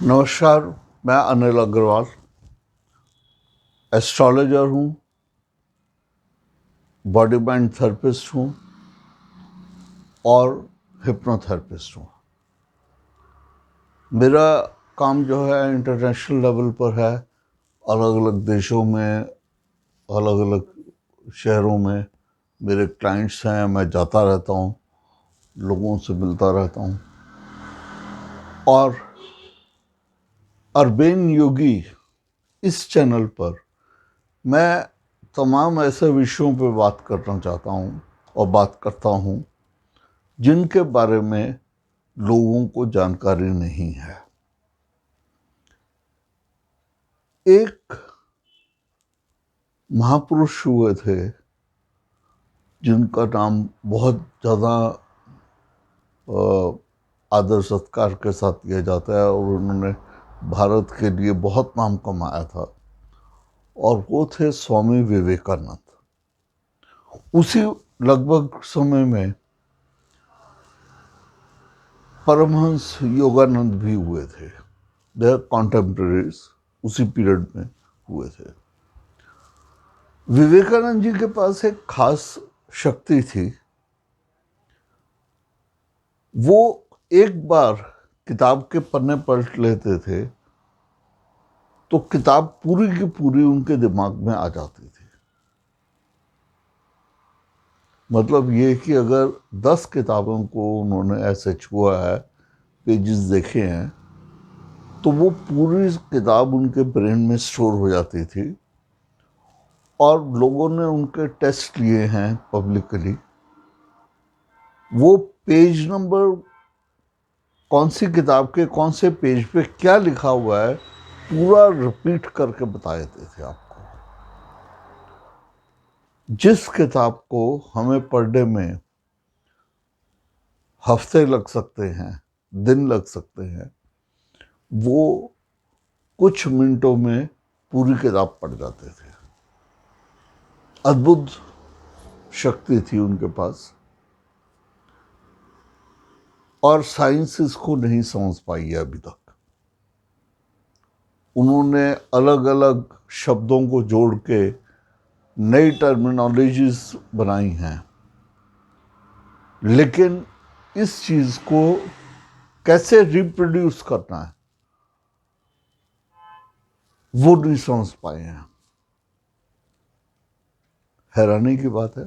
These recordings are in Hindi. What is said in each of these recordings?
नमस्कार। मैं अनिल अग्रवाल एस्ट्रोलॉजर हूँ, बॉडी माइंड थेरेपिस्ट हूँ और हिप्नोथेरेपिस्ट हूँ। मेरा काम जो है इंटरनेशनल लेवल पर है। अलग अलग देशों में, अलग अलग शहरों में मेरे क्लाइंट्स हैं। मैं जाता रहता हूँ, लोगों से मिलता रहता हूँ। और अरबेन योगी इस चैनल पर मैं तमाम ऐसे विषयों पर बात करना चाहता हूँ और बात करता हूँ जिनके बारे में लोगों को जानकारी नहीं है। एक महापुरुष हुए थे जिनका नाम बहुत ज़्यादा आदर सत्कार के साथ लिया जाता है और उन्होंने भारत के लिए बहुत नाम कमाया था, और वो थे स्वामी विवेकानंद। उसी लगभग समय में परमहंस योगानंद भी हुए थे। दे आर कॉन्टेम्पररीज, उसी पीरियड में हुए थे। विवेकानंद जी के पास एक खास शक्ति थी। वो एक बार किताब के पन्ने पलट लेते थे तो किताब पूरी की पूरी उनके दिमाग में आ जाती थी। मतलब ये कि अगर 10 किताबों को उन्होंने ऐसे छुआ है, पेजेस देखे हैं, तो वो पूरी किताब उनके ब्रेन में स्टोर हो जाती थी। और लोगों ने उनके टेस्ट लिए हैं पब्लिकली। वो पेज नंबर, कौन सी किताब के कौन से पेज पे क्या लिखा हुआ है, पूरा रिपीट करके बता देते थे आपको। जिस किताब को हमें पढ़ने में हफ्ते लग सकते हैं, दिन लग सकते हैं, वो कुछ मिनटों में पूरी किताब पढ़ जाते थे। अद्भुत शक्ति थी उनके पास, और साइंस इसको नहीं समझ पाई है अभी तक। उन्होंने अलग अलग शब्दों को जोड़ के नई टर्मिनोलॉजीज बनाई हैं, लेकिन इस चीज को कैसे रिप्रोड्यूस करना है वो नहीं समझ पाए हैं। हैरानी की बात है।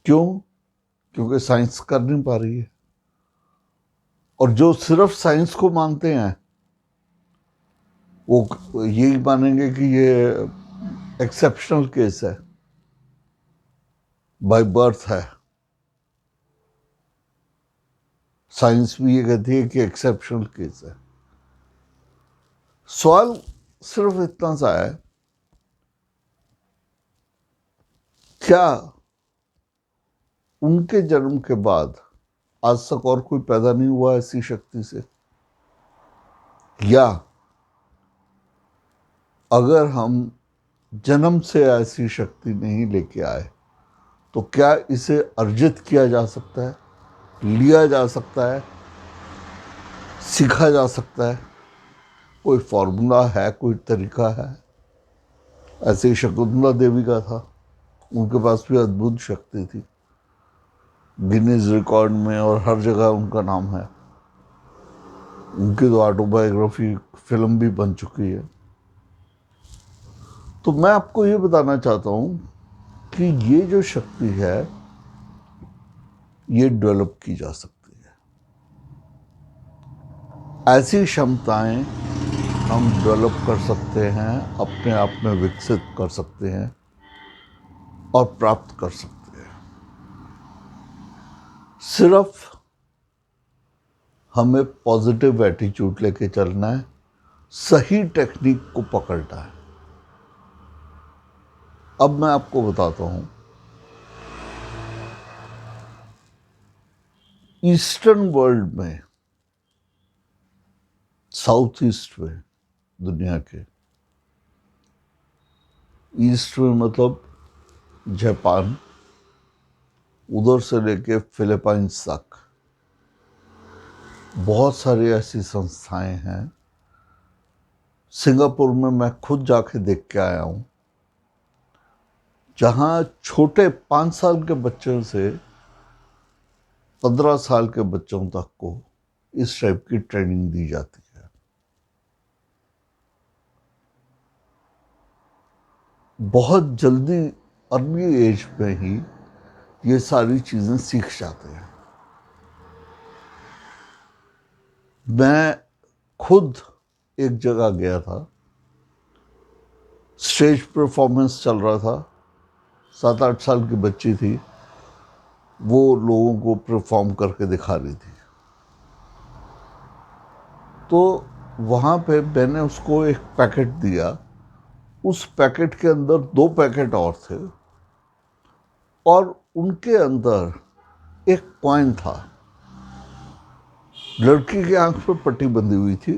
क्यों? क्योंकि साइंस कर नहीं पा रही है। और जो सिर्फ साइंस को मानते हैं वो यही मानेंगे कि ये एक्सेप्शनल केस है, बाय बर्थ है। साइंस भी ये कहती है कि एक्सेप्शनल केस है। सवाल सिर्फ इतना सा है, क्या उनके जन्म के बाद आज तक और कोई पैदा नहीं हुआ ऐसी शक्ति से? या अगर हम जन्म से ऐसी शक्ति नहीं लेके आए तो क्या इसे अर्जित किया जा सकता है, लिया जा सकता है, सीखा जा सकता है? कोई फॉर्मूला है, कोई तरीका है? ऐसे ही शकुंतला देवी का था, उनके पास भी अद्भुत शक्ति थी। गिनीज रिकॉर्ड में और हर जगह उनका नाम है। उनकी तो ऑटोबायोग्राफी फिल्म भी बन चुकी है। तो मैं आपको ये बताना चाहता हूँ कि ये जो शक्ति है ये डेवलप की जा सकती है। ऐसी क्षमताएं हम डेवलप कर सकते हैं, अपने आप में विकसित कर सकते हैं और प्राप्त कर सकते हैं। सिर्फ हमें पॉजिटिव एटीट्यूड लेके चलना है, सही टेक्निक को पकड़ना है। अब मैं आपको बताता हूं, ईस्टर्न वर्ल्ड में, साउथ ईस्ट में, दुनिया के ईस्ट में मतलब जापान, उधर से लेके फिलीपाइंस तक, बहुत सारी ऐसी संस्थाएं हैं। सिंगापुर में मैं खुद जाके देख के आया हूँ, जहाँ छोटे 5 साल के बच्चों से 15 साल के बच्चों तक को इस टाइप की ट्रेनिंग दी जाती है। बहुत जल्दी अर्ली एज में ही ये सारी चीजें सीख जाते हैं। मैं खुद एक जगह गया था, स्टेज परफॉर्मेंस चल रहा था, 7-8 साल की बच्ची थी, वो लोगों को परफॉर्म करके दिखा रही थी। तो वहाँ पे मैंने उसको एक पैकेट दिया, उस पैकेट के अंदर 2 पैकेट और थे, और उनके अंदर एक कॉइन था। लड़की की आंख पे पट्टी बंधी हुई थी।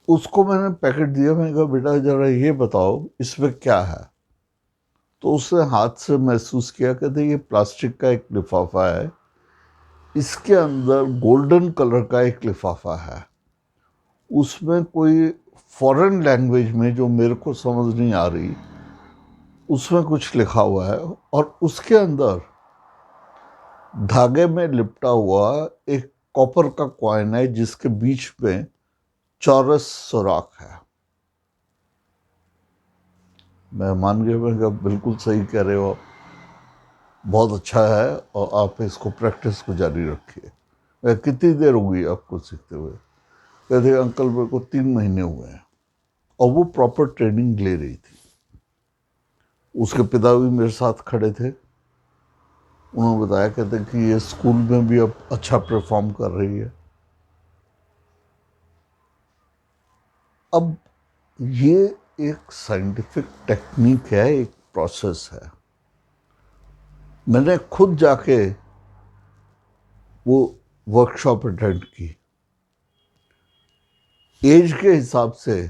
उसको मैंने पैकेट दिया, मैंने कहा बेटा जरा ये बताओ इसमें क्या है। तो उसने हाथ से महसूस किया, कहते ये प्लास्टिक का एक लिफाफा है, इसके अंदर गोल्डन कलर का एक लिफाफा है, उसमें कोई फॉरेन लैंग्वेज में जो मेरे को समझ नहीं आ रही, उसमें कुछ लिखा हुआ है, और उसके अंदर धागे में लिपटा हुआ एक कॉपर का कॉइन है, जिसके बीच में चौरस सुराख है। मैं मान गया, मैं कहा बिल्कुल सही कह रहे हो आप, बहुत अच्छा है, और आप इसको प्रैक्टिस को जारी रखिए। कितनी देर हो गई आपको सीखते हुए? कहते अंकल मेरे को 3 महीने हुए हैं। और वो प्रॉपर ट्रेनिंग ले रही थी। उसके पिता भी मेरे साथ खड़े थे। उन्होंने बताया, कहते कि ये स्कूल में भी अब अच्छा परफॉर्म कर रही है। अब ये एक साइंटिफिक टेक्निक है, एक प्रोसेस है। मैंने खुद जाके वो वर्कशॉप अटेंड की। एज के हिसाब से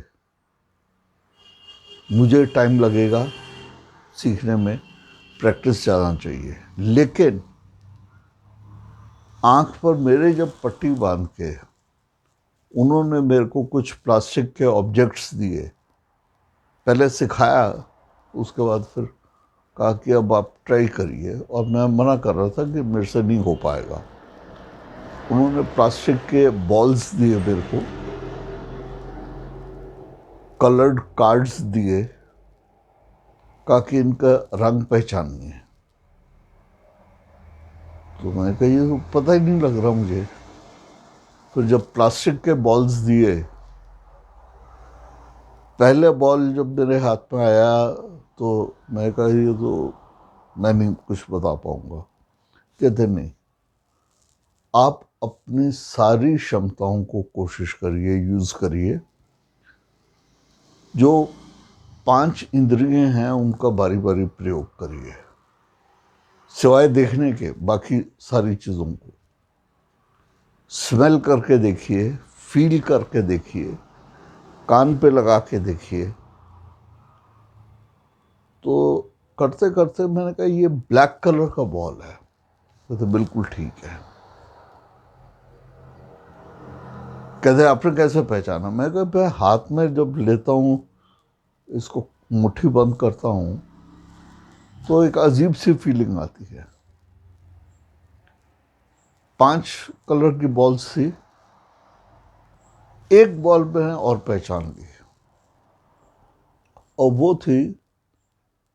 मुझे टाइम लगेगा सीखने में, प्रैक्टिस ज़्यादा चाहिए, लेकिन आंख पर मेरे जब पट्टी बांध के उन्होंने मेरे को कुछ प्लास्टिक के ऑब्जेक्ट्स दिए, पहले सिखाया, उसके बाद फिर कहा कि अब आप ट्राई करिए, और मैं मना कर रहा था कि मेरे से नहीं हो पाएगा। उन्होंने प्लास्टिक के बॉल्स दिए मेरे को, कलर्ड कार्ड्स दिए, कहा कि इनका रंग पहचानिए। तो मैंने कहा ये तो पता ही नहीं लग रहा मुझे। फिर जब प्लास्टिक के बॉल्स दिए, पहले बॉल जब मेरे हाथ में आया तो मैं कहा ये तो मैं नहीं कुछ बता पाऊंगा। कहते नहीं, आप अपनी सारी क्षमताओं को कोशिश करिए, यूज करिए। जो 5 इंद्रियां हैं उनका बारी बारी प्रयोग करिए, सिवाय देखने के बाकी सारी चीजों को। स्मेल करके देखिए, फील करके देखिए, कान पे लगा के देखिए। तो करते करते मैंने कहा ये ब्लैक कलर का बॉल है। तो बिल्कुल ठीक है। कहते आपने कैसे पहचाना? मैं कहा मैं हाथ में जब लेता हूँ, इसको मुट्ठी बंद करता हूँ, तो एक अजीब सी फीलिंग आती है। 5 कलर की बॉल्स थी, एक बॉल में और पहचान ली, और वो थी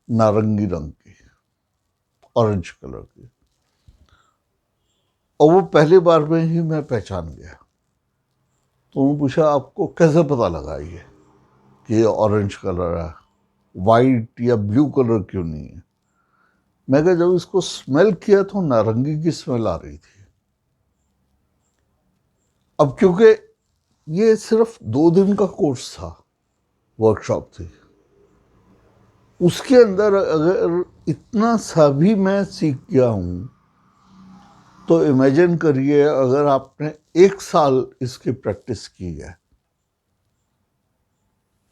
नारंगी रंग की, ऑरेंज कलर की। और वो पहली बार में ही मैं पहचान गया। तो उन्होंने पूछा आपको कैसे पता लगा ये कि ये ऑरेंज कलर है, वाइट या ब्लू कलर क्यों नहीं है? मैं कहा जब इसको स्मेल किया तो नारंगी की स्मेल आ रही थी। अब क्योंकि ये सिर्फ 2 दिन का कोर्स था, वर्कशॉप थी, उसके अंदर अगर इतना सा भी मैं सीख गया हूं, तो इमेजिन करिए अगर आपने 1 साल इसकी प्रैक्टिस की है,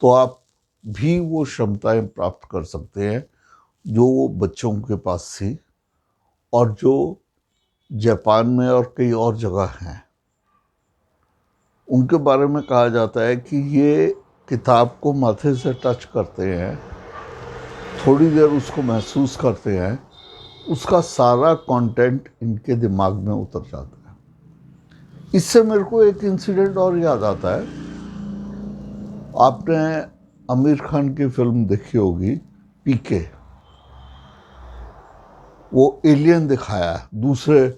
तो आप भी वो क्षमताएं प्राप्त कर सकते हैं जो वो बच्चों के पास थी, और जो जापान में और कई और जगह हैं, उनके बारे में कहा जाता है कि ये किताब को माथे से टच करते हैं, थोड़ी देर उसको महसूस करते हैं, उसका सारा कंटेंट इनके दिमाग में उतर जाता है। इससे मेरे को एक इंसिडेंट और याद आता है। आपने आमिर खान की फिल्म देखी होगी पीके। वो एलियन दिखाया है, दूसरे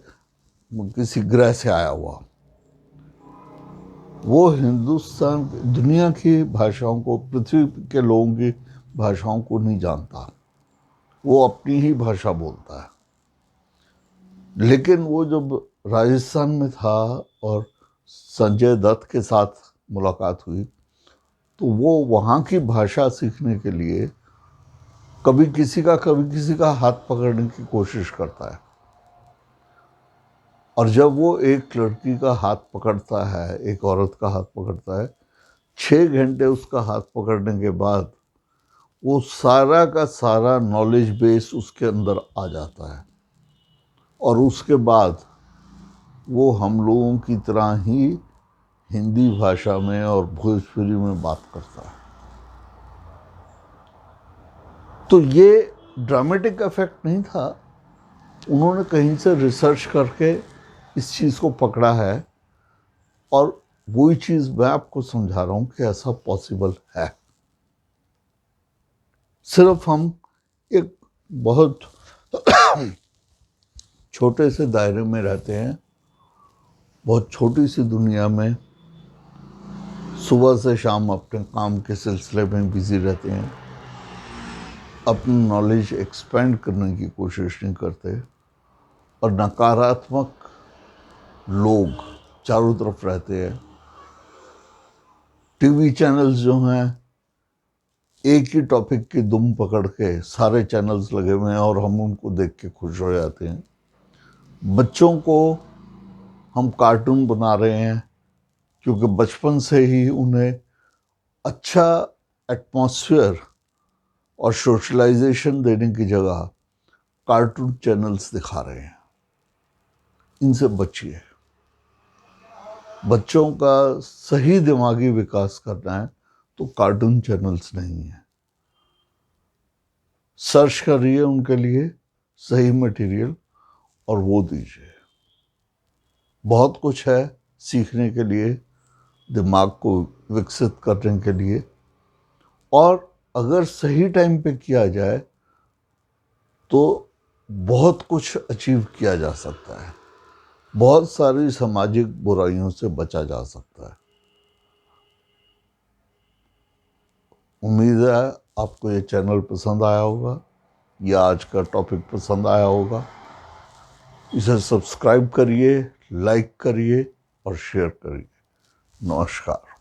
किसी ग्रह से आया हुआ। वो हिंदुस्तान, दुनिया की भाषाओं को, पृथ्वी के लोगों की भाषाओं को नहीं जानता, वो अपनी ही भाषा बोलता है। लेकिन वो जब राजस्थान में था और संजय दत्त के साथ मुलाकात हुई, तो वो वहाँ की भाषा सीखने के लिए कभी किसी का हाथ पकड़ने की कोशिश करता है। और जब वो एक लड़की का हाथ पकड़ता है, एक औरत का हाथ पकड़ता है, 6 घंटे उसका हाथ पकड़ने के बाद वो सारा का सारा नॉलेज बेस उसके अंदर आ जाता है। और उसके बाद वो हम लोगों की तरह ही हिंदी भाषा में और भोजपुरी में बात करता है। तो ये ड्रामेटिक इफेक्ट नहीं था, उन्होंने कहीं से रिसर्च करके इस चीज़ को पकड़ा है। और वही चीज़ मैं आपको समझा रहा हूँ कि ऐसा पॉसिबल है। सिर्फ हम एक बहुत छोटे से दायरे में रहते हैं, बहुत छोटी सी दुनिया में, सुबह से शाम अपने काम के सिलसिले में बिजी रहते हैं, अपनी नॉलेज एक्सपेंड करने की कोशिश नहीं करते, और नकारात्मक लोग चारों तरफ रहते हैं। टीवी चैनल्स जो हैं, एक ही टॉपिक की दुम पकड़ के सारे चैनल्स लगे हुए हैं और हम उनको देख के खुश हो जाते हैं। बच्चों को हम कार्टून बना रहे हैं क्योंकि बचपन से ही उन्हें अच्छा एटमॉस्फेयर और सोशलाइजेशन देने की जगह कार्टून चैनल्स दिखा रहे हैं। इनसे बचिए। बच्चों का सही दिमागी विकास करना है तो कार्टून चैनल्स नहीं है। सर्च करिए उनके लिए सही मटेरियल और वो दीजिए। बहुत कुछ है सीखने के लिए, दिमाग को विकसित करने के लिए, और अगर सही टाइम पे किया जाए तो बहुत कुछ अचीव किया जा सकता है। बहुत सारी सामाजिक बुराइयों से बचा जा सकता है। उम्मीद है आपको ये चैनल पसंद आया होगा, या आज का टॉपिक पसंद आया होगा। इसे सब्सक्राइब करिए, लाइक करिए और शेयर करिए। नमस्कार।